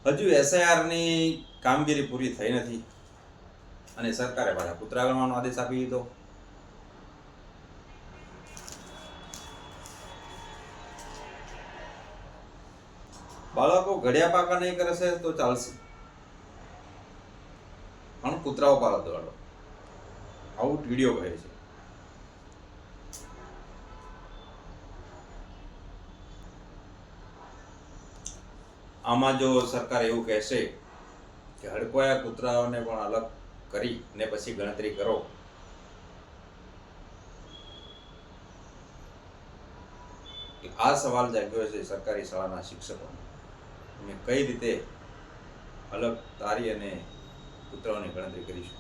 હજુ એસઆઈઆરની કામગીરી પૂરી થઈ નથી અને સરકારે પાછા કૂતરા ગણવાનો આદેશ આપી દીધો. બાળકો ઘડિયા પાકા નહીં કરશે તો ચાલશે, પણ કૂતરાઓ પાડો દોડો, આવું ટીડીઓ કહે છે. આમાં જો સરકાર એવું કહેશે કે હડકોયા કૂતરાઓને પણ અલગ કરી ને પછી ગણતરી કરો, આ સવાલ જાગ્યો છે સરકારી શાળાના શિક્ષકોને, અમે કઈ રીતે અલગ તારી અને કૂતરાઓની ગણતરી કરીશું.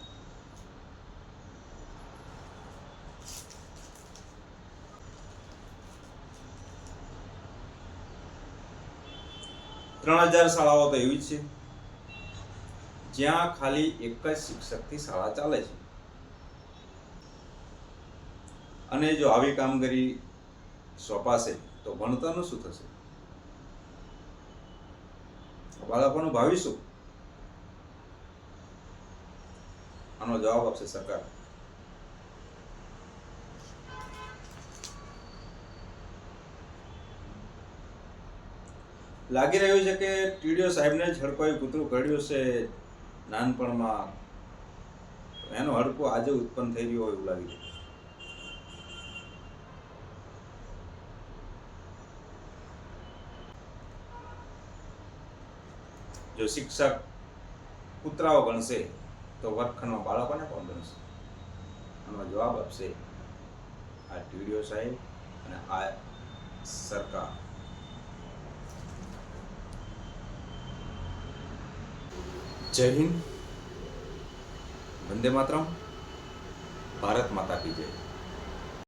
3000 શાળાઓ તો એવી છે જ્યાં ખાલી એક જ શિક્ષકથી શાળા ચાલે છે, અને જો આવી કામગીરી સોંપાશે તો ભણતરનું શું થશે? બાળકોનું ભાવિ શું? આનો જવાબ આપશે સરકાર. લાગી રહ્યું છે કે ટીડીઓ સાહેબને જ હડકોયું કૂતરું કરડ્યું છે નાનપણમાં, એનો હડકો આજે ઉત્પન્ન થઈ રહ્યો હોય એવું લાગી રહ્યું. જો શિક્ષક કૂતરાઓ ગણશે તો વર્ગખંડમાં બાળકોને કોણ ગણશે? આનો જવાબ આપશે આ ટીડીઓ સાહેબ અને આ સરકાર. જય હિન્દ, વંદે માતરમ, ભારત માતા કી જય.